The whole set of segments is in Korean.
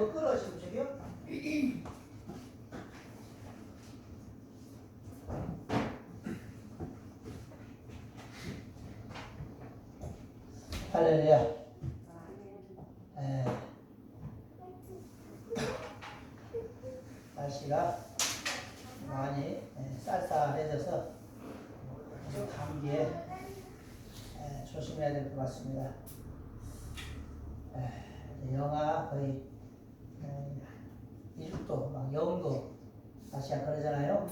이거 끌어 지금 저기요? 할렐루야. 날씨가 많이 쌀쌀해져서 감기에 조심해야 될 것 같습니다. 영하 거의 1도, 막 0도 날씨가 그러잖아요.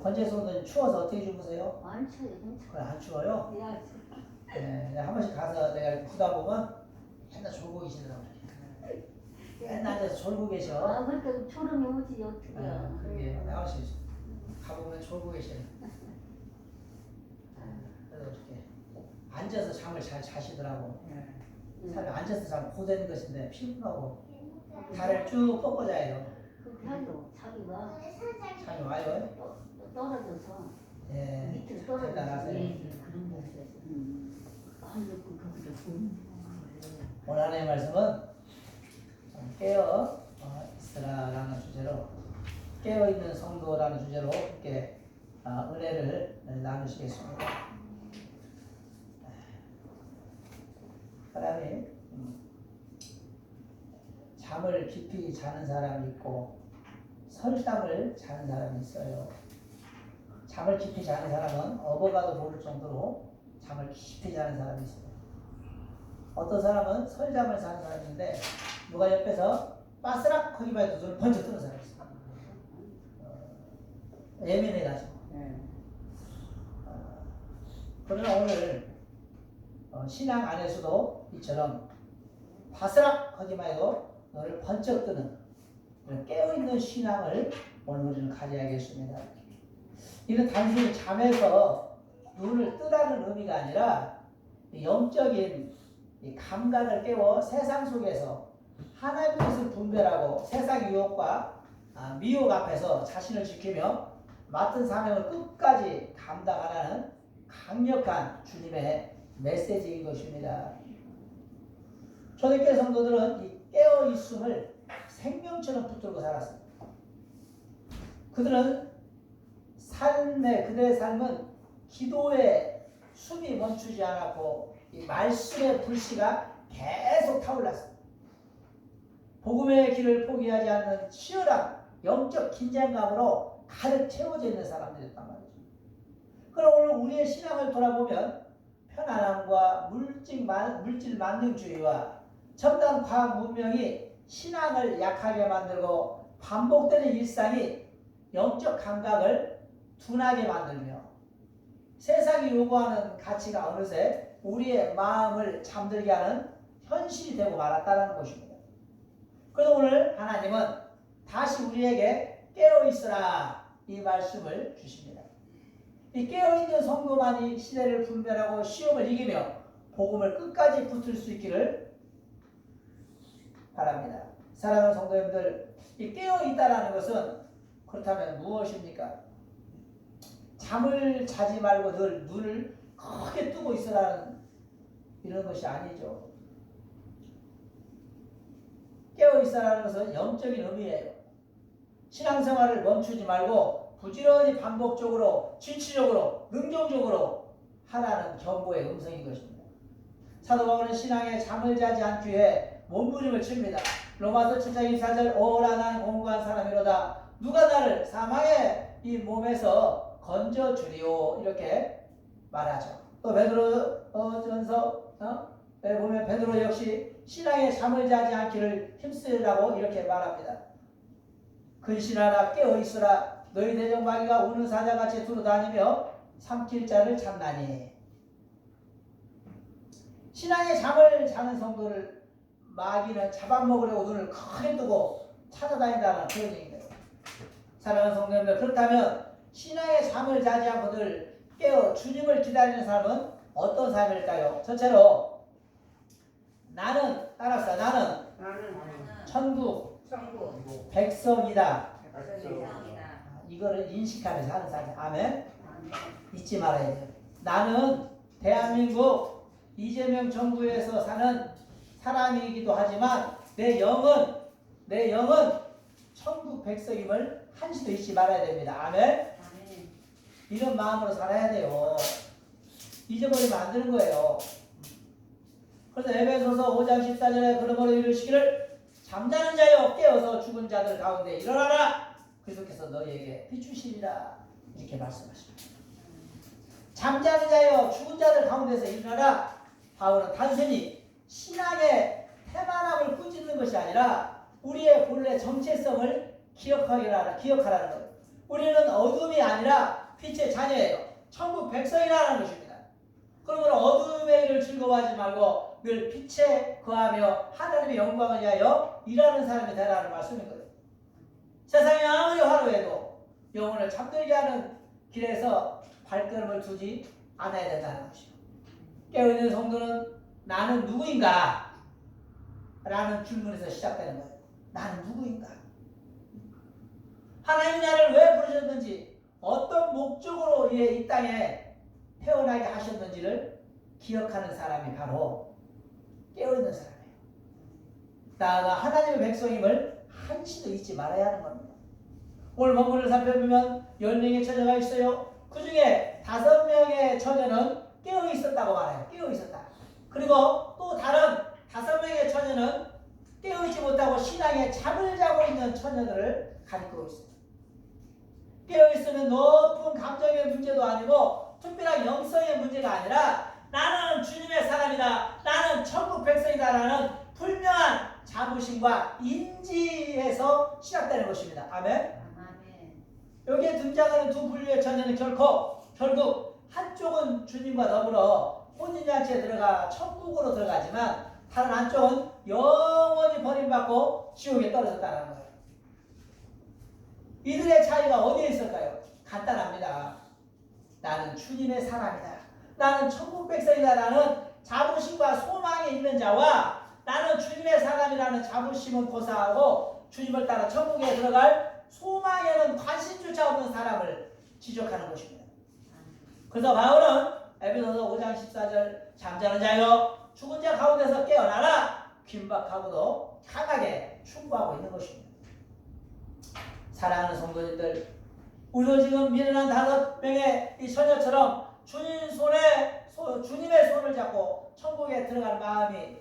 권재성은 추워서 어떻게 주무세요? 안 추워요. 그래, 안 추워요? 야, 한 번씩 가서 내가 부다 보면 맨날 졸고 계시더라고요. 맨날 앉아서 졸고 계셔. 아, 그러니까 초롱이 오지 어떡해요. 그게 한 번씩 가보면 졸고 계셔요. 그래서 이렇게 앉아서 잠을 잘 자시더라고. 사람이 앉아서 자면 고되는 것인데 피곤하고 다리를 쭉 뻗고 자야 돼요. 그렇게 하죠. 자기가 잠이 와요? 떨어져서 예. 밑으로 떨어져서 대단하세요. 그런 거 있어요. 아이고, 거기다 오늘 하나님의 말씀은 깨어 있으라라는 주제로 깨어있는 성도라는 주제로 이렇게 은혜를 나누시겠습니다. 사람이 잠을 깊이 자는 사람이 있고 설잠을 자는 사람이 있어요. 잠을 깊이 자는 사람은 어버가도 모를 정도로 잠을 깊이 자는 사람이 있어요. 어떤 사람은 설잠을 자는 사람인데 누가 옆에서 빠스락 하기만 해도 눈을 번쩍 뜨는 사람이 있어요. 예민해가지고. 그러나 오늘 신앙 안에서도 이처럼 바스락 하기만 해도 너를 번쩍 뜨는 깨어있는 신앙을 오늘 우리는 가져야겠습니다. 이는 단순히 잠에서 눈을 뜨라는 의미가 아니라 영적인 감각을 깨워 세상 속에서 하나님의 뜻을 분별하고 세상 유혹과 미혹 앞에서 자신을 지키며 맡은 사명을 끝까지 감당하라는 강력한 주님의 메시지인 것입니다. 초대교회 성도들은 이 깨어있음을 생명처럼 붙들고 살았습니다. 그들의 삶은 기도에 숨이 멈추지 않았고 이 말씀의 불씨가 계속 타올랐습니다. 복음의 길을 포기하지 않는 치열한 영적 긴장감으로 가득 채워져 있는 사람들이었단 말이죠. 그럼 오늘 우리의 신앙을 돌아보면 편안함과 물질 만능주의와 첨단 과학 문명이 신앙을 약하게 만들고 반복되는 일상이 영적 감각을 둔하게 만들며 세상이 요구하는 가치가 어느새 우리의 마음을 잠들게 하는 현실이 되고 말았다는 것입니다. 그래서 오늘 하나님은 다시 우리에게 깨어있으라 이 말씀을 주십니다. 이 깨어있는 성도만이 시대를 분별하고 시험을 이기며 복음을 끝까지 붙들 수 있기를 바랍니다. 사랑하는 성도님들, 이 깨어있다라는 것은 그렇다면 무엇입니까? 잠을 자지 말고 늘 눈을 크게 뜨고 있으라는 이런 것이 아니죠. 깨어있으라는 것은 영적인 의미예요. 신앙생활을 멈추지 말고 부지런히 반복적으로 진취적으로 능동적으로 하라는 경고의 음성인 것입니다. 사도 바울은 신앙에 잠을 자지 않기 위해 몸부림을 칩니다. 로마서 7장 24절 오라 나는 공고한 사람이로다 누가 나를 사망의 이 몸에서 건져주리오 이렇게 말하죠. 또 베드로 전서 보면 베드로 역시 신앙에 잠을 자지 않기를 힘쓰라고 이렇게 말합니다. 근신하라 깨어있으라 너희 대적마귀가 우는 사자같이 두루다니며 삼킬 자를 찾나니. 신앙에 잠을 자는 성도를 마귀는 잡아먹으려고 눈을 크게 뜨고 찾아다닌다는 그런 얘기입니다. 사랑하는 성도님들, 그렇다면 신앙에 잠을 자지 않고 늘 깨어 주님을 기다리는 사람은 어떤 삶일까요? 첫째로 나는 따라서 나는 천국 백성이다. 이거를 인식하면서 하는 사람. 아멘. 잊지 말아야 돼요. 나는 대한민국 이재명 정부에서 사는 사람이기도 하지만 내 영은 천국 백성임을 한시도 잊지 말아야 됩니다. 아멘. 아멘. 이런 마음으로 살아야 돼요. 잊어버리면 안 되는 거예요. 그래서 에베소서 5장 14절에 그러므로 이르시기를 잠자는 자여 깨어서 죽은 자들 가운데 일어나라. 그리스도께서 너희에게 비추시리라. 이렇게 말씀하십니다. 잠자는 자여 죽은 자들 가운데서 일어나라. 바울은 단순히 신앙의 태만함을 꾸짖는 것이 아니라 우리의 본래 정체성을 기억하라는 거예요. 우리는 어둠이 아니라 빛의 자녀예요. 천국 백성이라는 것입니다. 그러므로 어둠의 일을 즐거워하지 말고 늘 빛에 거하며 하나님의 영광을 위하여 일하는 사람이 되라는 말씀인 거예요. 세상이 아무리 화려해도 영혼을 잠들게 하는 길에서 발걸음을 두지 않아야 된다는 것이죠. 깨어있는 성도는 나는 누구인가? 라는 질문에서 시작되는 거예요. 나는 누구인가? 하나님이 나를 왜 부르셨는지, 어떤 목적으로 이 땅에 태어나게 하셨는지를 기억하는 사람이 바로 깨어있는 사람이에요. 나가 하나님의 백성임을 한시도 잊지 말아야 하는 겁니다. 오늘 본문을 살펴보면 10명의 처녀가 있어요. 그 중에 5명의 처녀는 깨어 있었다고 말해요. 깨어 있었다. 그리고 또 다른 5명의 처녀는 깨어 있지 못하고 신앙에 잠을 자고 있는 처녀들을 가리키고 있어요. 깨어 있으면 높은 감정의 문제도 아니고 특별한 영성의 문제가 아니라 나는 주님의 사람이다. 나는 천국 백성이다라는 분명한 자부심과 인지에서 시작되는 것입니다. 아멘. 여기에 등장하는 두 분류의 처녀는 결국 한쪽은 주님과 더불어 혼인잔치에 들어가 천국으로 들어가지만 다른 한쪽은 영원히 버림받고 지옥에 떨어졌다는 거예요. 이들의 차이가 어디에 있을까요? 간단합니다. 나는 주님의 사람이다. 나는 천국 백성이다라는 자부심과 소망이 있는 자와 나는 주님의 사람이라는 자부심은 고사하고 주님을 따라 천국에 들어갈 소망에는 관심조차 없는 사람을 지적하는 것입니다. 그래서 바울은 에베소서 5장 14절 잠자는 자여 죽은 자 가운데서 깨어나라. 긴박하고도 강하게 충고하고 있는 것입니다. 사랑하는 성도님들, 우리도 지금 미련한 5명의 이 처녀처럼 주님의 손을 잡고 천국에 들어갈 마음이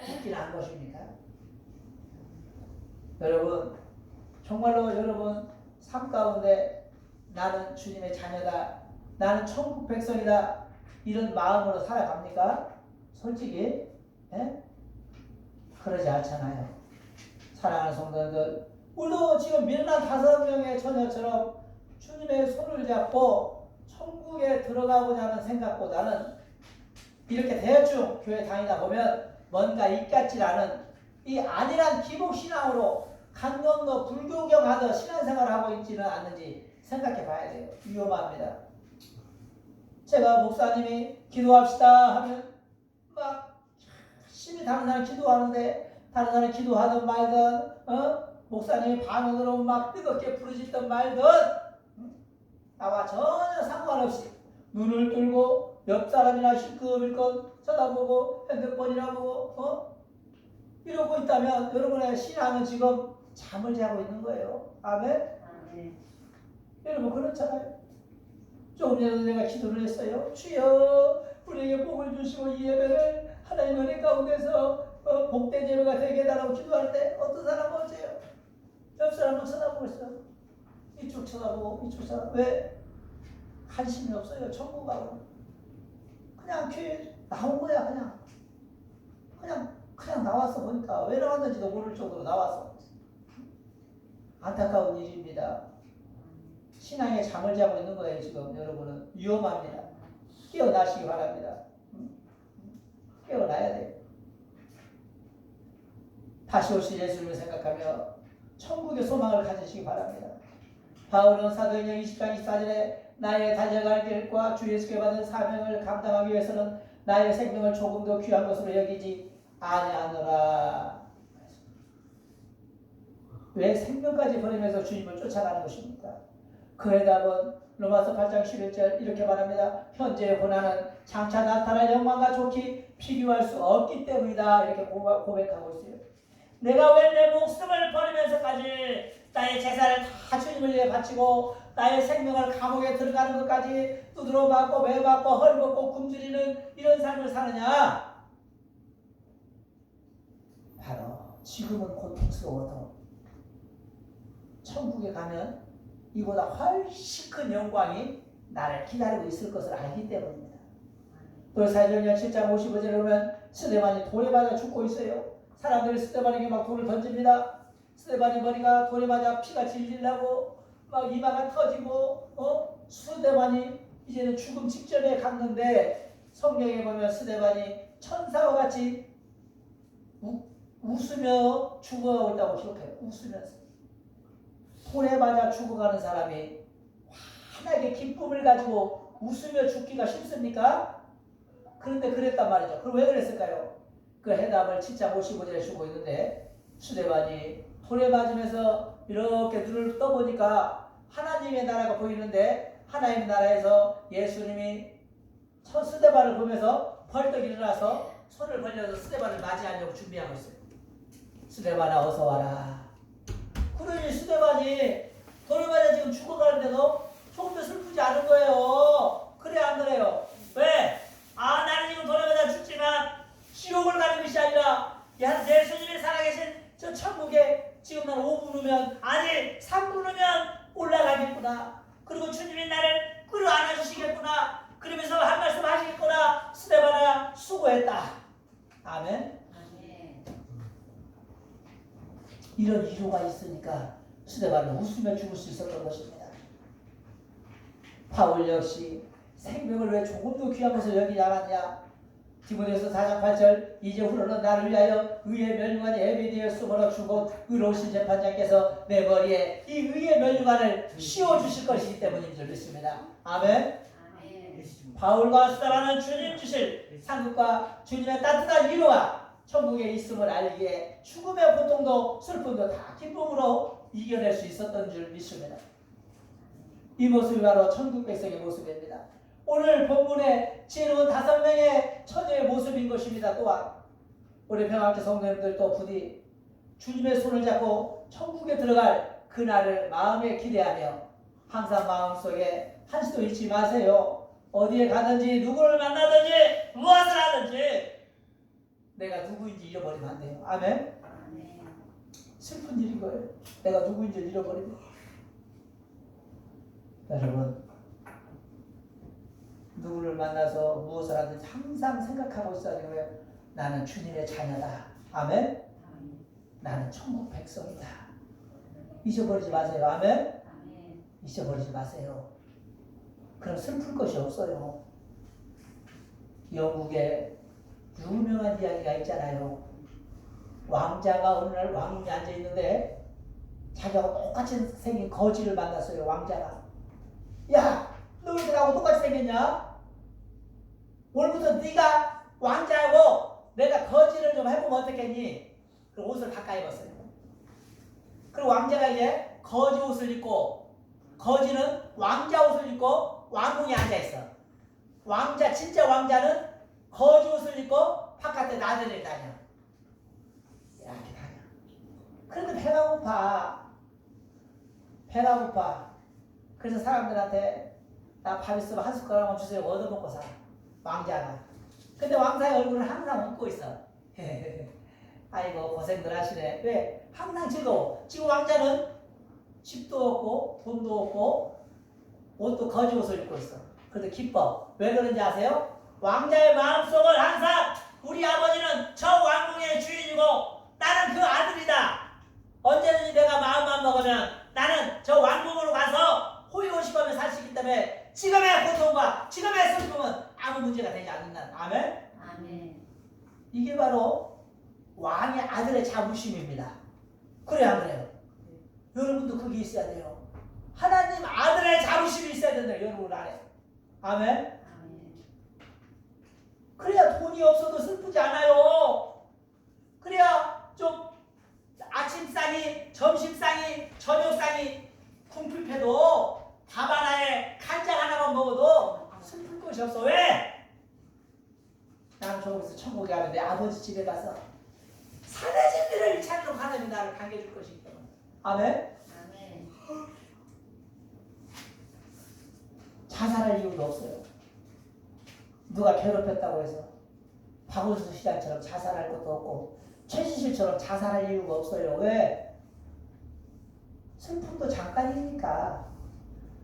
있긴 한 것입니까? 여러분, 정말로 여러분 삶 가운데 나는 주님의 자녀다, 나는 천국 백성이다, 이런 마음으로 살아갑니까? 솔직히 그러지 않잖아요. 사랑하는 성도들, 우리도 지금 미련한 5명의 처녀처럼 주님의 손을 잡고 천국에 들어가고자 하는 생각보다는 이렇게 대충 교회 다니다 보면 뭔가 입같질 않은 이 안일한 기복신앙으로 강 건너 불교경하듯 신앙생활을 하고 있지는 않는지 생각해 봐야 돼요. 위험합니다. 제가 목사님이 기도합시다 하면 막 열심히 다른 사람 기도하는데 다른 사람이 기도하든 말든 목사님이 반응으로 막 뜨겁게 부르짖던 말든 나와 전혀 상관없이 눈을 뜨고 옆 사람이나 실컷 쳐다보고 핸드폰이나 보고 이러고 있다면 여러분의 신앙은 지금 잠을 자고 있는 거예요. 아멘? 여러분 그렇잖아요. 조금 전에 내가 기도를 했어요. 주여 우리에게 복을 주시고 이 예배를 하나님 은혜 가운데서 복된 예배가 되게 해달라고 기도할 때 어떤 사람은 어째요? 옆 사람은 쳐다보고 있어. 이쪽 쳐다보고 이쪽 쳐다보고. 왜? 관심이 없어요. 천국하고. 그냥 교회 나온 거야. 그냥 나왔어. 보니까 왜 나왔는지도 모를 정도로 나왔어. 안타까운 일입니다. 신앙에 잠을 자고 있는 거예요. 지금 여러분은 위험합니다. 깨어나시기 바랍니다. 깨어나야 돼요. 다시 오실 예수님을 생각하며 천국의 소망을 가지시기 바랍니다. 바울은 사도행전 20장 24절에 나의 달려갈 길과 주 예수께 받은 사명을 감당하기 위해서는 나의 생명을 조금도 귀한 것으로 여기지 아니하노라. 왜 생명까지 버리면서 주님을 쫓아가는 것입니까? 그 해답은 로마서 8장 11절 이렇게 말합니다. 현재의 고난은 장차 나타날 영광과 좋게 비교할 수 없기 때문이다. 이렇게 고백하고 있어요. 내가 왜 내 목숨을 버리면서까지 나의 제사를 다 주님을 위해 바치고 나의 생명을 감옥에 들어가는 것까지 두드러 맞고 매 맞고 헐벗고 굶주리는 이런 삶을 사느냐? 바로 지금은 고통스러워도 천국에 가면 이보다 훨씬 큰 영광이 나를 기다리고 있을 것을 알기 때문입니다. 또 사도행전 7장 55절에 보면 스데반이 돌에 맞아 죽고 있어요. 사람들이 스데반에게 막 돌을 던집니다. 스데반이 머리가 돌에 맞아 피가 질질 나고 막 이마가 터지고 스데반이 이제는 죽음 직전에 갔는데 성경에 보면 스데반이 천사와 같이 웃으며 죽어가고 있다고 기록해요. 웃으면서. 돌에 맞아 죽어가는 사람이 환하게 기쁨을 가지고 웃으며 죽기가 쉽습니까? 그런데 그랬단 말이죠. 그럼 왜 그랬을까요? 그 해답을 7장 55절에 주고 있는데 스데반이 돌에 맞으면서 이렇게 눈을 떠보니까 하나님의 나라가 보이는데 하나님의 나라에서 예수님이 스데반을 보면서 벌떡 일어나서 손을 벌려서 스데반을 맞이하려고 준비하고 있어요. 스데반아 어서 와라. 그러니 스데반이 돌에 맞아 지금 죽어가는데도 조금도 슬프지 않은 거예요. 그래 안 그래요? 왜? 나는 지금 돌에 맞아 죽지만 지옥을 가는 것이 아니라 예수님이 살아계신 저 천국에 지금 난 5분 후면 아니 3분 후면 올라가겠구나. 그리고 주님이 나를 끌어안아 주시겠구나. 그러면서 한 말씀 하시겠구나. 스데반아 수고했다. 아멘. 이런 위로가 있으니까 스데반은 웃으며 죽을 수 있었던 것입니다. 바울 역시 생명을 왜 조금도 귀한 것을 여기지 않았냐. 디모데후서 4장 8절 이제 후로는 나를 위하여 의의 멸류관이 예비되어 숨어러 주고 의로우신 재판장께서 내 머리에 이 의의 멸류관을 씌워주실 것이기 때문인 줄 믿습니다. 아멘. 바울과 스데반은 주님 주실 상급과 주님의 따뜻한 위로와 천국에 있음을 알기에 죽음의 고통도 슬픔도 다 기쁨으로 이겨낼 수 있었던 줄 믿습니다. 이 모습이 바로 천국 백성의 모습입니다. 오늘 본문의 지혜로운 5명의 처녀의 모습인 것입니다. 또한 우리 평화교회 성도님들도 부디 주님의 손을 잡고 천국에 들어갈 그날을 마음에 기대하며 항상 마음속에 한시도 잊지 마세요. 어디에 가든지 누구를 만나든지 무엇을 하든지 내가 누구인지 잃어버리면 안 돼요. 아멘? 슬픈 일인 거예요. 내가 누구인지 잃어버리면. 여러분 누구를 만나서 무엇을 하든지 항상 생각하고 있어야 되고요. 나는 주님의 자녀다. 아멘? 나는 천국 백성이다. 잊어버리지 마세요. 아멘? 잊어버리지 마세요. 그럼 슬플 것이 없어요. 영국에 유명한 이야기가 있잖아요. 왕자가 어느 날 왕이 앉아있는데 자기가 똑같이 생긴 거지를 만났어요. 왕자가. 야! 너희들하고 똑같이 생겼냐? 오늘부터 네가 왕자하고 내가 거지를 좀 해보면 어떻겠니? 그 옷을 바꿔 입었어요. 그리고 왕자가 이제 거지 옷을 입고 거지는 왕자 옷을 입고 왕궁에 앉아있어. 진짜 왕자는 거지 옷을 입고 바깥에 나들이를 다녀. 이렇게 다녀. 그런데 배가 고파. 그래서 사람들한테 나 밥 있으면 한 숟가락만 주세요. 얻어먹고 살아. 왕자가. 근데 왕자의 얼굴은 항상 웃고 있어. 아이고 고생들 하시네. 왜? 항상 즐거워. 지금 왕자는 집도 없고 돈도 없고 옷도 거지 옷을 입고 있어. 그래도 기뻐. 왜 그런지 아세요? 왕자의 마음속은 항상 우리 아버지는 저 왕궁의 주인이고 나는 그 아들이다. 언제든지 내가 마음만 먹으면 나는 저 왕궁으로 가서 호의호식하며 살 수 있기 때문에 지금의 고통과 지금의 슬픔은 아무 문제가 되지 않는다. 아멘? 아멘. 이게 바로 왕의 아들의 자부심입니다. 그래 안 그래요? 여러분도 그게 있어야 돼요. 하나님 아들의 자부심이 있어야 된다. 여러분 안에. 아멘? 아멘. 그래야 돈이 없어도 슬프지 않아요. 그래야 좀 아침상이, 점심상이, 저녁상이 궁핍해도 밥 하나에 간장 하나만 먹어도 슬플 것이 없어. 왜? 나는 저기서 천국에 가는데 아버지 집에 가서 사라진 일을 찾으러 하나님이 나를 반겨줄 것이기 때문에. 아멘. 아멘. 자살할 이유도 없어요. 누가 괴롭혔다고 해서 박원순 시장처럼 자살할 것도 없고 최진실처럼 자살할 이유가 없어요. 왜? 슬픔도 잠깐이니까.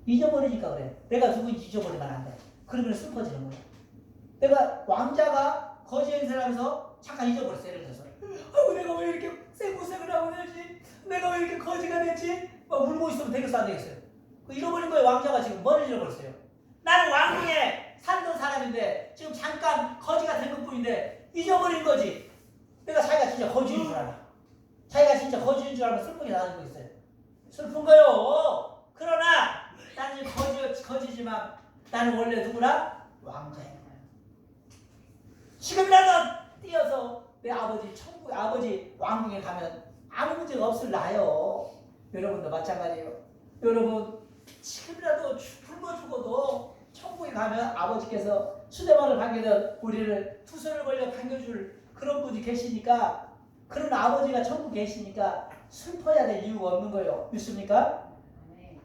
잊어버리니까 그래. 내가 누구인지 잊어버리면 안 돼. 그러면 슬퍼지는 거야. 내가 왕자가 거지 행세를 하면서 잠깐 잊어버렸어. 예를 들어서 아이고 내가 왜 이렇게 생고생을 하고 되지? 내가 왜 이렇게 거지가 됐지? 막 울고 있으면 되겠어 안 되겠어요? 잃어버린 거예요. 왕자가 지금 뭘 잃어버렸어요? 나는 왕궁에 살던 사람인데 지금 잠깐 거지가 된 것뿐인데 잊어버린 거지. 내가 자기가 진짜 거지인 줄 알아. 자기가 진짜 거지인 줄 알고 슬프게 나는 거 있어요. 슬픈 거요. 그러나 나는 거지지만 나는 원래 누구라? 왕자야. 지금이라도 뛰어서 내 아버지 천국에 아버지 왕궁에 가면 아무 문제가 없을 나요. 여러분도 마찬가지예요. 여러분 지금이라도 굶어 죽어도 천국에 가면 아버지께서 수레만을 반기던 우리를 투서를 걸려 반겨줄 그런 분이 계시니까 그런 아버지가 천국에 계시니까 슬퍼야 될 이유가 없는 거예요. 믿습니까?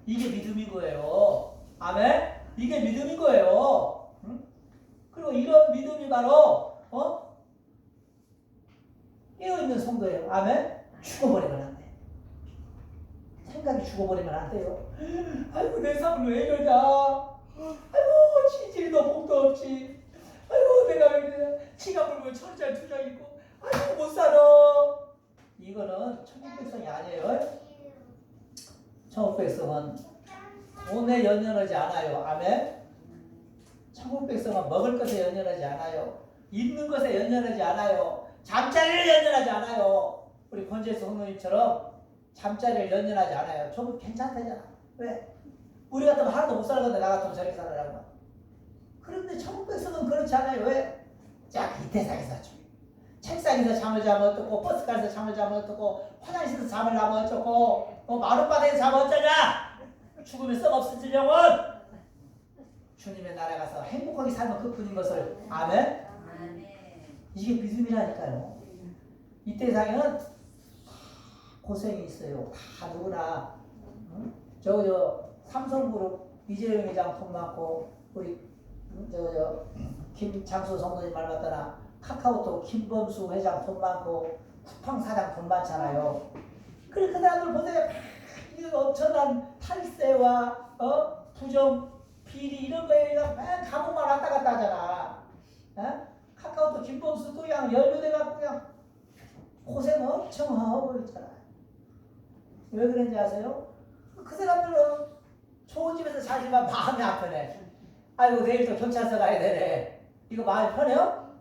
이게 믿음인 거예요. 아멘? 이게 믿음인 거예요. 응? 그리고 이런 믿음이 바로 깨어있는 성도예요. 아멘? 죽어버리면 안 돼. 생각이 죽어버리면 안 돼요. 아이고 내 삶은 왜 이러냐. 아이고 지질도 복도 없지. 아이고 내가 왜 이러냐. 지갑을 보면 1,000원짜리 2장 있고 아이고 못 살아. 이거는 천국 백성이 아니에요. 천국 백성은 돈에 연연하지 않아요. 아멘. 천국 백성은 먹을 것에 연연하지 않아요. 입는 것에 연연하지 않아요. 잠자리를 연연하지 않아요. 우리 권재수 성도님처럼 잠자리를 연연하지 않아요. 좀 괜찮다잖아. 왜? 우리 같으면 하나도 못 살았는데 나 같으면 저렇게 살아라고. 그런데 천국 백성은 그렇지 않아요. 왜? 자, 이 세상에서 책상에서 잠을 자면 어떡고 버스가에서 잠을 자면 어떡고 화장실에서 잠을 자면 어쩌고 마룻바닥에서 자면 어쩌냐. 죽으면 썩 없어지려고 주님의 나라에 가서 행복하게 살면 그뿐인 것을. 아멘? 이게 믿음이라니까요. 이 세상에는 고생이 있어요. 다 누구나. 응? 삼성그룹 이재용 회장 돈 많고 우리 김장수 성도님 말 맞다나 카카오톡 김범수 회장 돈 많고 쿠팡 사장 돈 많잖아요. 그래 그 사람들 보세요. 이 엄청난 탈세와 부정 비리 이런 거에 맨 감옥만 왔다 갔다 하잖아. 카카오톡 김범수도 그냥 연루돼갖고 그냥 고생 엄청 하고 있잖아. 왜 그런지 아세요? 그 사람들은 좋은 집에서 살지만 마음이 아프네. 아이고 내일도 경찰서 가야 되네. 이거 마음이 편해요?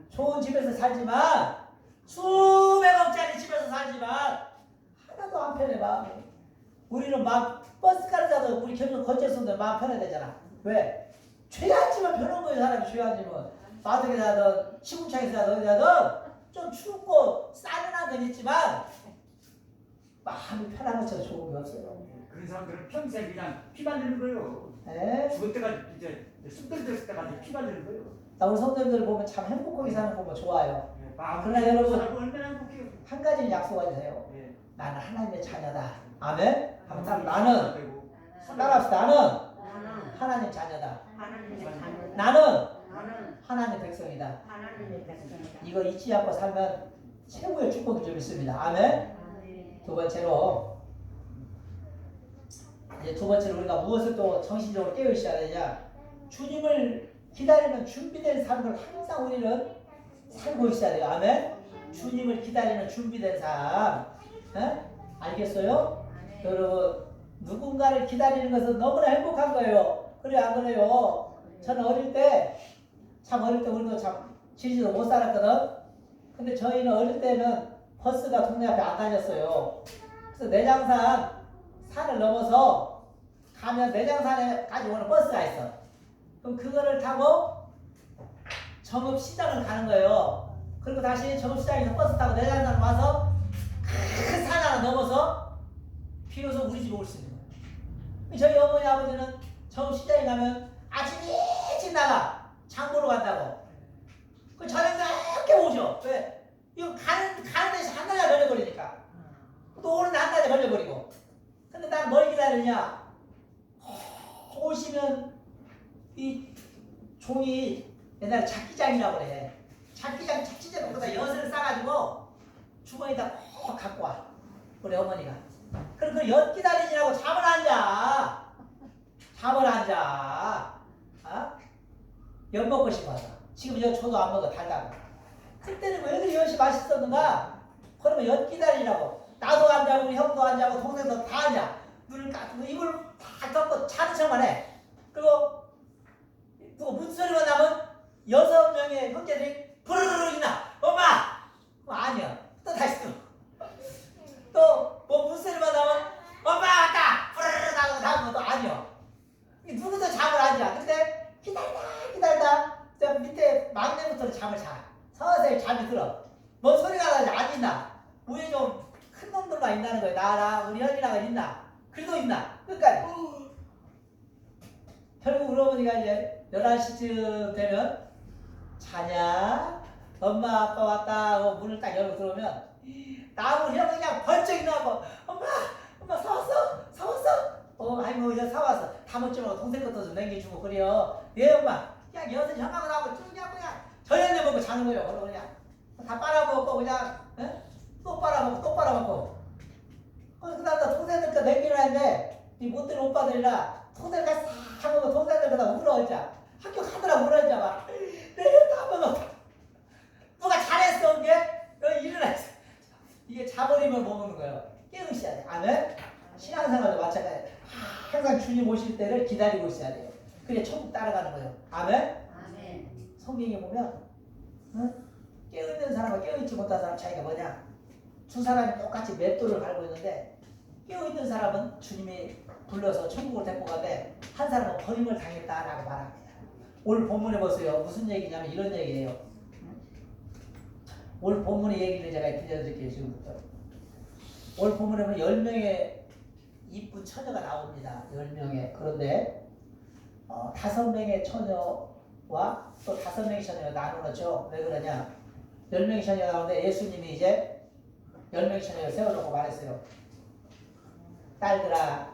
좋은 집에서 살지만 수백억짜리 집에서 살지만 하나도 안 편해 마음이. 우리는 막 버스가를 타도 우리 건재수들 마음 편해야 되잖아. 왜? 죄 안 지면 편한 거예요. 사람이 죄 안 지면 마트에 사든 시궁창에서 사든 어디 사든 좀 춥고 싸늘한 건 있지만 마음이 편한 것처럼 좋은 게 없어요. 그런 사람들은 평생 그냥 피 말리는 거예요. 에? 죽을 때까지 이제 숨들들 때까지 피 말리는 거예요. 나 우리 성도님들 보면 참 행복하게 사는 거 보면 좋아요. 마음 그러나 여러분 얼마나 행복해요. 한 가지는 약속해 주세요. 예. 나는 하나님의 자녀다. 아멘? 나는 나는 따라합시다. 나는 하나님 자녀다. 나는 하나님 백성이다. 이거 잊지 않고 살면 최고의 축복이 좀 있습니다. 아멘? 두 번째로 우리가 무엇을 또 정신적으로 깨어 있어야 되냐? 주님을 기다리는 준비된 삶을 항상 우리는 살고 있어야 돼요. 아멘? 주님을 기다리는 준비된 삶. 알겠어요? 여러분 누군가를 기다리는 것은 너무나 행복한 거예요. 그래 안 그래요? 저는 어릴 때 우리도 참 지지도 못 살았거든. 근데 저희는 어릴 때는 버스가 동네 앞에 안 다녔어요. 그래서 내장산 산을 넘어서 가면 내장산에까지 오는 버스가 있어. 그럼 그거를 타고 정읍시장을 가는 거예요. 그리고 다시 정읍시장에서 버스 타고 내장산 와서 큰 산 하나 넘어서 비로소 우리 집에 올 수 있는 거예요. 저희 어머니 아버지는 정읍시장에 가면 아침 일찍 나가 장 보러 간다고. 그 저녁 늦게 오셔. 왜? 이거 가는 가는 데서 한 달에 걸려버리니까. 또 오는데 한 달에 걸려버리고. 근데 난 뭘 기다리냐? 오시면 이 종이 옛날에 작기장이라고 그래. 작기장 거기다 엿을 싸가지고 주머니에다 꼭 갖고 와. 우리 어머니가. 그럼 그 엿 기다리느라고 잠을 안 자. 엿 먹고 싶어서. 지금 저도 안 먹어, 달다고. 그때는 왜 그리 엿이 맛있었는가? 그러면 엿 기다리라고. 나도 안 자고, 우리 형도 안 자고, 동생도 다 안 자. 눈을 감고, 입을 다 덮고 자는 척만 해. 그리고 무슨 소리가 나면 6명의 형제들이 부르르르 있나? 엄마! 아니야. 또 다시 또 뭐 무슨 소리가 나면 엄마 왔다! 부르르르 나고 다음은 또 아니야. 누구도 잠을 안 자. 근데 기다리다 저 밑에 막내부터 잠을 자. 서서히 잠이 들어. 뭔 소리가 나지? 안 있나? 위에 좀 큰 놈들만 있다는 거야. 나랑 우리 현이랑은 있나? 그래도 있나? 끝까지. 결국 우리 어머니가 이제 11시쯤 되면 자냐? 엄마 아빠 왔다 하고 문을 딱 열고 들어오면 나하고 우리 형이 그냥 벌쩍 일어나고 엄마 사왔어? 아이고 이제 사왔어. 다 먹지 말고 동생 것도 좀 남겨주고 그래요. 예 엄마. 그냥 여섯 형하고 나하고 쭉 그냥 저녁에 먹고 자는 거예요. 그냥 다 빨아먹고 그냥 또 빨아먹고 그 다음에 동생들도 남기려 했는데 이 못된 오빠들이라 동생들 싹 먹고 동생들 다 울어 이제 학교 가더라 울어 이제 막 내가 다 먹어. 누가 잘했어 이게 여기 일어났어. 이게 자버리면 뭐 먹는 거예요. 깨우셔야 돼. 아멘. 신앙생활도 마찬가지. 항상 주님 오실 때를 기다리고 있어야 돼요. 그래 천국 따라가는 거예요. 아멘. 성경에 보면 깨어있는 사람과 깨어있지 못한 사람 차이가 뭐냐? 두 사람이 똑같이 맷돌을 갈고 있는데 깨어있는 사람은 주님이 불러서 천국을 데리고 가는데 한 사람은 버림을 당했다라고 말합니다. 오늘 본문에 보세요. 무슨 얘기냐면 이런 얘기예요. 오늘 본문의 얘기를 제가 들려드릴게요. 지금부터. 오늘 본문에 보면 10명의 이쁜 처녀가 나옵니다. 10명의. 그런데 5명의 처녀와 또 5명의 처녀가 나누었죠. 왜 그러냐? 10명의 처녀가 나오는데 예수님이 이제 10명의 처녀를 세워놓고 말했어요. 딸들아,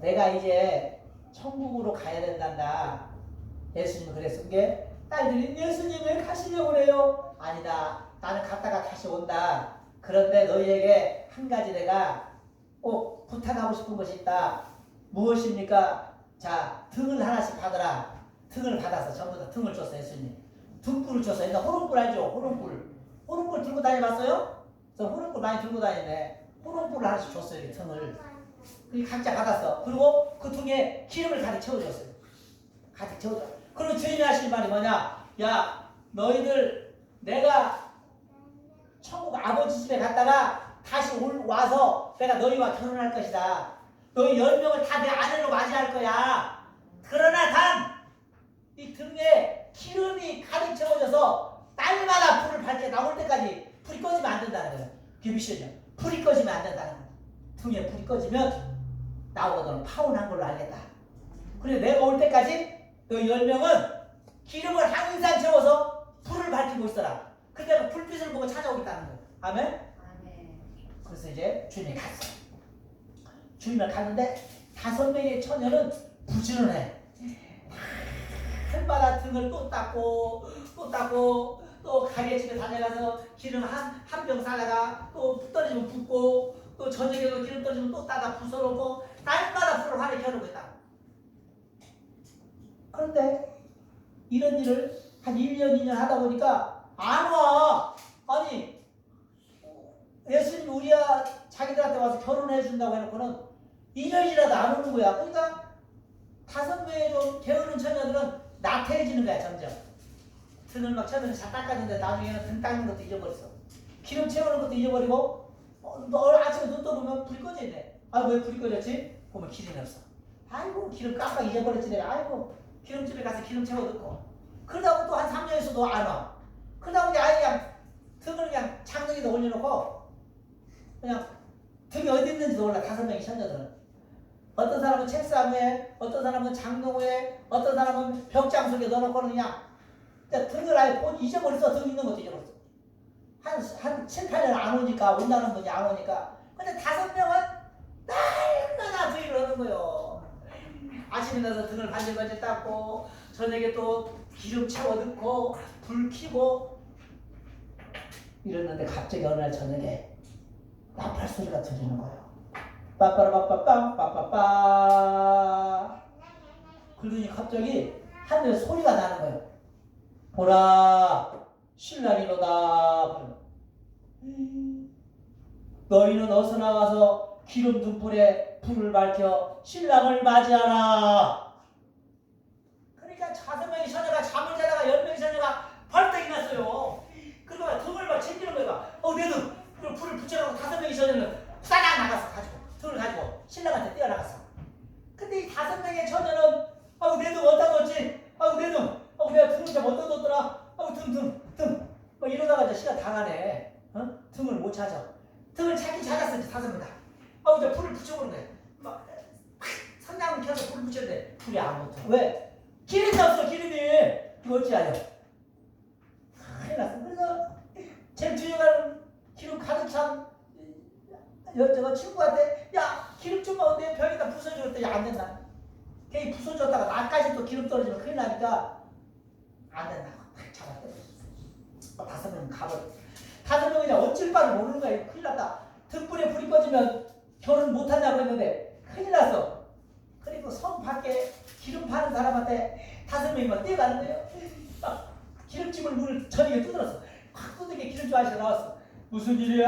내가 이제 천국으로 가야 된단다. 예수님은 그랬은 게 딸들이 예수님 왜 가시려고 그래요? 아니다. 나는 갔다가 다시 온다. 그런데 너희에게 한 가지 내가 꼭 부탁하고 싶은 것이 있다. 무엇입니까? 자, 등을 하나씩 받으라. 등을 받아서 전부 다 등을 줬어 예수님. 등불을 줬어. 옛날 호롱불 알죠? 호롱불 들고 다녀봤어요? 저 호롱불 많이 들고 다니는데 호롱불을 하나씩 줬어요. 이 등을. 각자 받았어. 그리고 그 등에 기름을 가득 채워줬어요. 가득 채워줘. 그리고 주님이 하신 말이 뭐냐? 야, 너희들 내가 천국 아버지 집에 갔다가 다시 와서 내가 너희와 결혼할 것이다. 너희 10명을 다 내 아내로 맞이할 거야. 그러나 단 이 등에 기름이 가득 채워져서 날마다 불을 밝게 나올 때까지 불이 꺼지면 안 된다는 거예요. 그게 미션이야. 불이 꺼지면 안 된다는 거예요. 등에 불이 꺼지면 나오거든 파혼한 걸로 알겠다. 그래 내가 올 때까지 너희 10명은 기름을 항상 채워서 불을 밝히고 있어라. 그때 불빛을 보고 찾아오겠다는 거예요. 아멘? 그래서 이제 주님이 갔어. 주님을 갔는데 5명의 처녀는 부지런해. 햇바다 등을 또 닦고 또 가게집에 다녀가서 기름 한 병 싸다가 또 떨어지면 붓고 또 저녁에도 기름 떨어지면 또 따다 부숴놓고 날마다 불을 화를 켜놓고 있다. 그런데 이런 일을 한 1년 2년 하다 보니까 안 와. 아니 예수님 우리야 자기들한테 와서 결혼해 준다고 해놓고는 2년이라도 안 오는 거야. 그러니까 5명의 좀 게으른 처녀들은 나태해지는 거야 점점. 등을 막 처음에는 잘 닦았는데 나중에는 등 닦는 것도 잊어버렸어. 기름 채우는 것도 잊어버리고 아침에 눈 떠보면 불이 꺼져 있네. 아 왜 불이 꺼졌지? 보면 기름이 없어. 아이고 기름 깜빡 잊어버렸지 내가. 아이고 기름집에 가서 기름 채워 넣고 그러다 보면 또 한 3년에서도 안 와. 그러다 보니 아예 그냥 등을 그냥 창등에다 올려놓고 그냥 등이 어디 있는지도 몰라. 5명의 처녀들은. 어떤 사람은 책상 위에, 어떤 사람은 장롱 위에, 어떤 사람은 벽장 속에 넣어놓고는 그냥 등을 아예 잊어버렸어. 등 있는 것도 잊어버렸어. 한 7, 8년 안 오니까, 온다는 분이 안 오니까. 근데 5명은 날마다 등을 하는 거예요. 아침에 나서 등을 반질반질 닦고, 저녁에 또 기름 채워 넣고, 불 켜고, 이랬는데 갑자기 어느 날 저녁에 나팔 소리가 들리는 거예요. 빠빠라빠빠빵, 빠빠빠. 그러더니 갑자기 하늘에 소리가 나는 거예요. 보라, 신랑이로다. 너희는 어서 나가서 기름 등불에 불을 밝혀 신랑을 맞이하라. 그러니까 5명의 처녀가 잠을 자다가 10명의 처녀가 벌떡 일어났어요. 그러니까 등을 막 챙기는 거야. 내 등. 그리고 불을 붙여놓고 5명의 처녀는 싸닥 나갔어. 가지고 등을 가지고 신랑한테 뛰어나갔어. 근데 이 5명의 처녀는 내 등 어디다 뒀지? 내 등. 내가 등을 좀 어디다 뒀더라? 등. 막 이러다가 이제 시간 다 가네. 등을 못 찾아. 등을 찾긴 찾았어. 이제 5명 다. 이제 불을 붙여보는 거야. 막 성냥을 켜서 불을 붙였는데 불이 안 붙어. 왜? 기름이 없어. 기름이. 이거 어찌하냐? 큰일 났어. 그래서 제일 뒤에 가는 기름 가득 찬 저거 친구한테 야 기름 좀 내 벽에다 부숴줬대. 야 안 된다. 걔 부숴줬다가 나까지 또 기름 떨어지면 큰일 나니까 안 된다. 탁 잡았대. 5명은 가버려. 5명은 그냥 어쩔 바를 모르는 거야. 큰일 났다. 등불에 불이 꺼지면 결혼 못한다고 했는데 큰일 났어. 그리고 성 밖에 기름 파는 사람한테 5명이만 뛰어가는 거예요. 기름집을 문을 저녁에 두드렸어. 확 두들겨 기름집 아저씨가 나왔어. 무슨 일이야?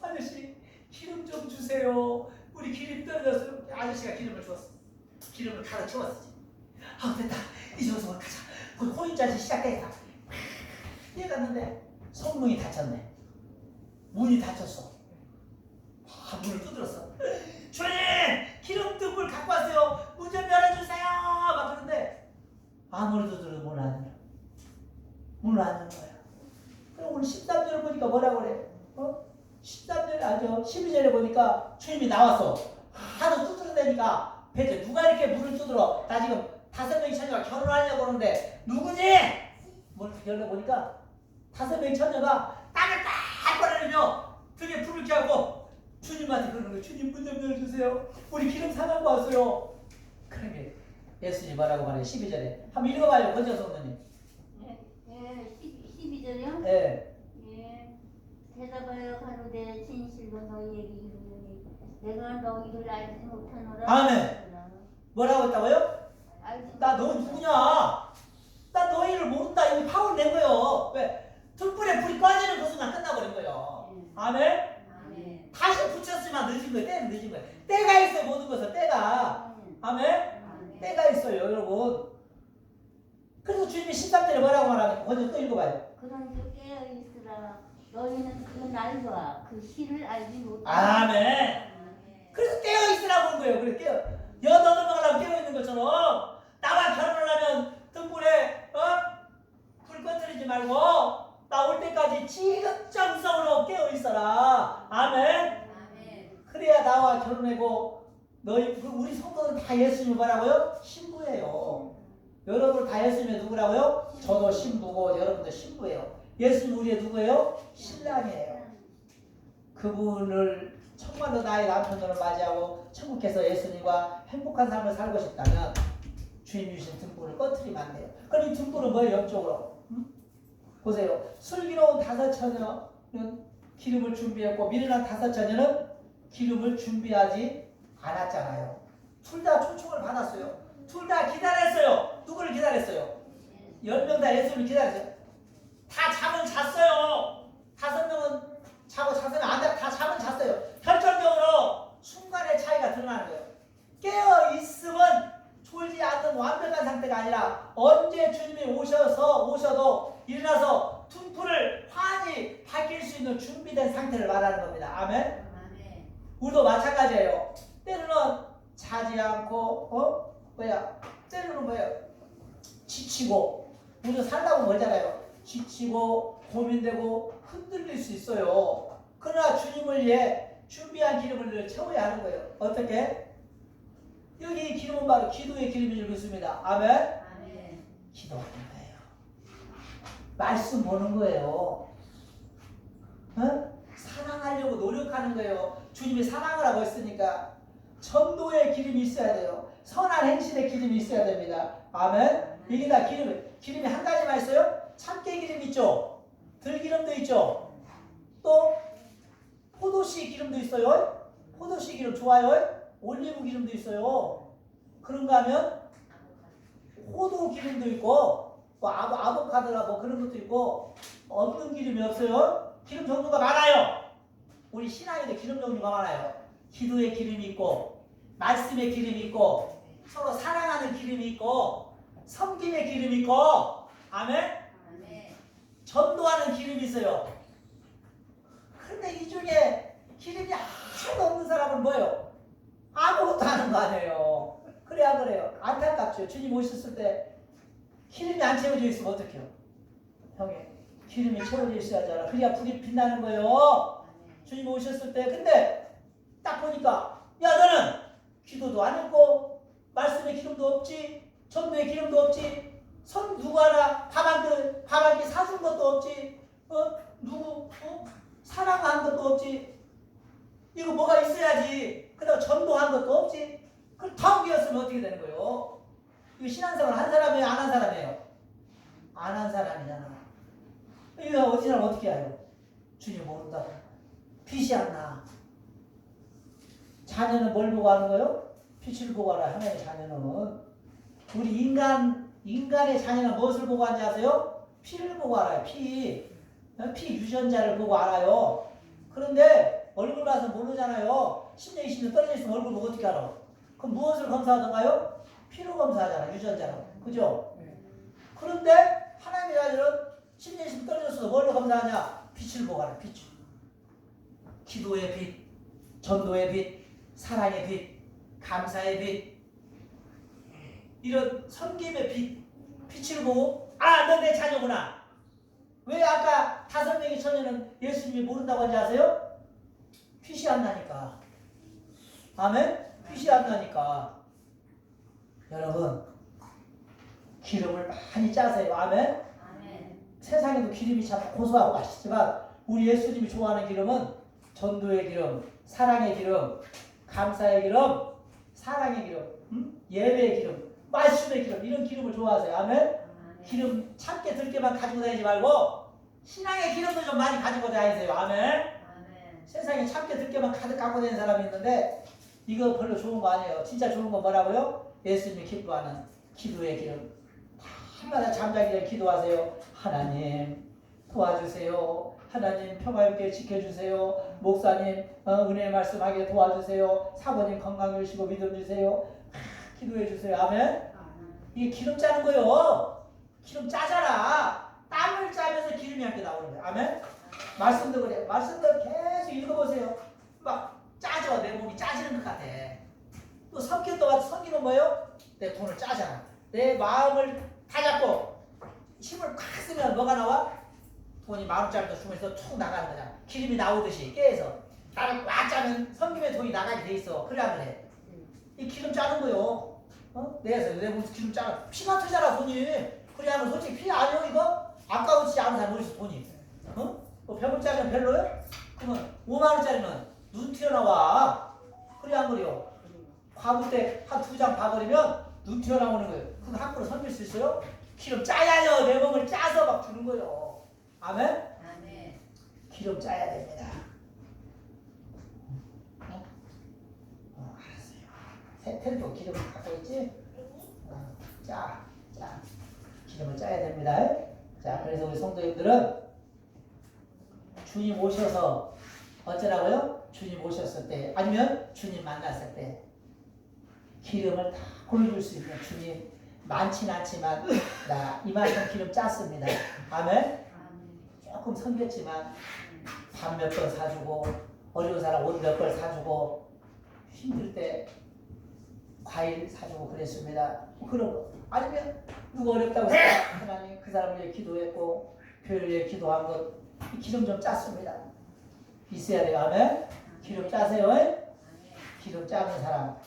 아저씨 기름 좀 주세요. 우리 기름 떨어졌어요. 아저씨가 기름을 주었어. 기름을 가득 채웠어. 됐다. 이제 어서 가자. 그 호인자지 시작됐다. 뛰어갔는데 성문이 닫혔네. 문이 닫혔어. 문을 두드렸어. 주님 기름 등불 갖고 왔어요. 문 좀 열어주세요. 막 그러는데 아무리 두드려도 문을 안 열어. 문을 안 여는 거야. 그럼 오늘 13절을 보니까 뭐라고 그래? 13절 아니죠. 12절에 보니까 주님이 나왔어. 하도 두드려대니까 배째 누가 이렇게 문을 두드려? 나 지금 5명의 처녀가 결혼하려고 그러는데 누구지? 문을 열어보니까 5명의 처녀가 땀을 딱 빨아내며 등에 불을 켜고 주님한테 그러는 거예요. 주님 문 좀 열어주세요. 우리 기름 사갖고 왔어요. 그런 게 예수님 뭐라고 말해요. 12절에 한번 읽어봐요. 권지영 성도님. 12절이요? 네. 대답하여 가로되 진실로 너희에게 이르노니 내가 너희를 알지 못하노라. 아멘. 뭐라고 했다고요? 나 너 못하노라. 누구냐? 나 너희를 모른다. 이거 파울 낸 거예요. 왜? 등불에 불이 꺼지는 그 순간 끝나버린 거예요. 아멘? 아멘. 다시 붙였으면 늦은 거예요. 때는 늦은 거예요. 때가 있어요. 모든 것은 때가. 아멘? 아멘. 때가 있어요. 여러분. 그래서 주님이 13절에 뭐라고 말하니까 먼저 또 읽어봐요. 그런즉 깨어 있으라. 너희는 그 날과 그 시를 알지 못하노라. 아멘. 그래서 깨어 있으라고 한 거예요. 그래 깨어. 넘어가려고 깨어 있는 것처럼 나와 결혼을 하면 등불에 불 꺼뜨리지 말고 나 올 때까지 지극정성으로 깨어 있어라. 아멘. 그래야 나와 결혼하고 너희 우리 성도는 다 예수님 뭐라고요? 신부예요. 여러분 다 예수님의 누구라고요? 저도 신부고 여러분도 신부예요. 예수님 우리의 누구예요? 신랑이에요. 그분을 정말로 나의 남편으로 맞이하고 천국에서 예수님과 행복한 삶을 살고 싶다면 주님 주신 등불을 꺼트리면 안 돼요. 그럼 이 등불은 뭐예요? 영적으로? 보세요. 슬기로운 5 처녀는 기름을 준비했고 미련한 5 처녀는 기름을 준비하지 않았잖아요. 둘 다 초청을 받았어요. 둘 다 기다렸어요. 누구를 기다렸어요? 10명 다 예수님을 기다렸어요. 다 잠은 잤어요. 5명은 자고 5명 안 자, 다 잠은 잤어요. 결정적으로 순간의 차이가 드러나는 거예요. 깨어 있음은 졸지 않는 완벽한 상태가 아니라 언제 주님이 오셔도 일어나서 등불을 환히 밝힐 수 있는 준비된 상태를 말하는 겁니다. 아멘. 우리도 마찬가지예요. 때로는 자지 않고 때로는 뭐예요? 지치고 우리도 살라고 멀잖아요. 지치고 고민되고 흔들릴 수 있어요. 그러나 주님을 위해 준비한 기름을 채워야 하는 거예요. 어떻게? 여기 기름은 바로 기도의 기름인 줄 믿습니다. 아멘. 기도하는 거예요. 말씀 보는 거예요. 사랑하려고 노력하는 거예요. 주님이 사랑을 하고 있으니까 전도의 기름이 있어야 돼요. 선한 행실의 기름이 있어야 됩니다. 아멘. 이게 다 기름이 한 가지만 있어요. 참깨 기름 있죠. 들기름도 있죠. 또 포도씨 기름도 있어요. 포도씨 기름 좋아요. 올리브 기름도 있어요. 그런가 하면 호두 기름도 있고 뭐 아보카도나 뭐 그런 것도 있고 없는 기름이 없어요. 기름 종류가 많아요. 우리 신앙에도 기름 종류가 많아요. 기도의 기름이 있고 말씀의 기름이 있고 서로 사랑하는 기름이 있고 섬김의 기름이 있고 아멘. 전도하는 기름이 있어요. 근데 이 중에 기름이 하나도 없는 사람은 뭐예요? 아무것도 하는 거 아니에요. 그래요. 안타깝죠. 주님 오셨을 때 기름이 안 채워져 있으면 어떡해요? 형이 기름이 채워져 있어야 하잖아. 그래야 불이 빛나는 거예요. 주님 오셨을 때. 근데 딱 보니까 야 너는 기도도 안 했고 말씀의 기름도 없지, 전도의 기름도 없지, 선 누구 하나 밥 한 끼 사준 것도 없지, 누구 사랑한 것도 없지. 이거 뭐가 있어야지. 그다음 전도한 것도 없지. 그럼 텅 비었으면 어떻게 되는 거예요? 이거 신앙생활 한 사람이에요, 안 한 사람이에요? 안 한 사람이잖아. 이거 어디 사람 어떻게 알아요? 주님 모른다고. 빛이 안 나. 자녀는 뭘 보고 하는 거예요? 빛을 보고 알아요. 하나님의 자녀는. 우리 인간의 자녀는 무엇을 보고 하는지 아세요? 피를 보고 알아요. 피 유전자를 보고 알아요. 그런데 얼굴 봐서 모르잖아요. 10년, 20년 떨어져 있으면 얼굴 보고 어떻게 알아? 그럼 무엇을 검사하던가요? 피로 검사하잖아. 유전자로. 그죠? 그런데 하나님의 자녀는 10년, 20년 떨어졌어도 뭘로 검사하냐? 빛을 보고 알아요. 빛. 기도의 빛, 전도의 빛, 사랑의 빛, 감사의 빛, 이런 섬김의 빛을 보고 너 내 자녀구나. 왜 아까 5명의 처녀는 예수님이 모른다고 하는지 아세요? 빛이 안 나니까. 아멘? 빛이 안 나니까. 여러분 기름을 많이 짜세요. 아멘? 세상에도 기름이 참 고소하고 맛있지만 우리 예수님이 좋아하는 기름은 전도의 기름, 사랑의 기름, 감사의 기름, 사랑의 기름, 예배의 기름, 말씀의 기름, 이런 기름을 좋아하세요. 아멘? 기름 참깨 들깨만 가지고 다니지 말고 신앙의 기름도 좀 많이 가지고 다니세요. 아멘? 세상에 참깨 들깨만 가득 갖고 다니는 사람이 있는데 이거 별로 좋은 거 아니에요. 진짜 좋은 건 뭐라고요? 예수님이 기뻐하는 기도의 기름. 밤마다 잠자기 전에 기도하세요. 하나님 도와주세요. 하나님 평화 있게 지켜주세요. 목사님 은혜의 말씀하게 도와주세요. 사모님 건강 주시고 믿음 주세요. 기도해 주세요. 아멘. 이게 기름 짜는 거요. 기름 짜잖아. 땀을 짜면서 기름이 함께 나오는 거예요. 아멘. 말씀도 그래. 말씀도 계속 읽어보세요. 막 짜져. 내 몸이 짜지는 것 같아. 또 섬기는 뭐예요? 내 돈을 짜잖아. 내 마음을 다 잡고 힘을 꽉 쓰면 뭐가 나와? 돈이 10,000원짜리도 주면서 툭 나가는 거잖아. 기름이 나오듯이 깨에서 나를 꽉 짜면 섬김의 돈이 나가게 돼 있어. 그래 안 그래? 이 기름 짜는 거요. 내 몸에서 기름 짜는 피가 트잖아 돈이. 그래 하면 솔직히 피 아니요 이거? 아까우지 않은 사람 어디서 돈이? 뭐 100원짜리는 별로요? 그러면 5만원짜리는 눈 튀어나와. 그래 안 그래요? 과부 때 한 2장 봐버리면 눈 튀어나오는 거예요. 그럼 함부로 섬길 수 있어요? 기름 짜야요. 내 몸을 짜서 막 주는 거예요. 아멘? 아멘. 기름 짜야 됩니다. 알았어요. 텔레폰 기름 갖고 있지? 짜. 기름을 짜야 됩니다. 자, 그래서 우리 성도님들은 주님 오셔서 어쩌라고요? 주님 오셨을 때 아니면 주님 만났을 때 기름을 다 보여줄 수 있는 주님 많진 않지만 나 이만큼 기름 짰습니다. 아멘? 조금 섬겼지만 밥 몇 번 사주고 어려운 사람 옷 몇 벌 사주고 힘들 때 과일 사주고 그랬습니다. 그런 거 아니면 누구 어렵다고 하나님 그 사람을 위해 기도했고 교회를 위해 기도한 것 기름 좀 짰습니다. 있어야 돼요. 아멘? 기름 짜세요. 기름 짜는 사람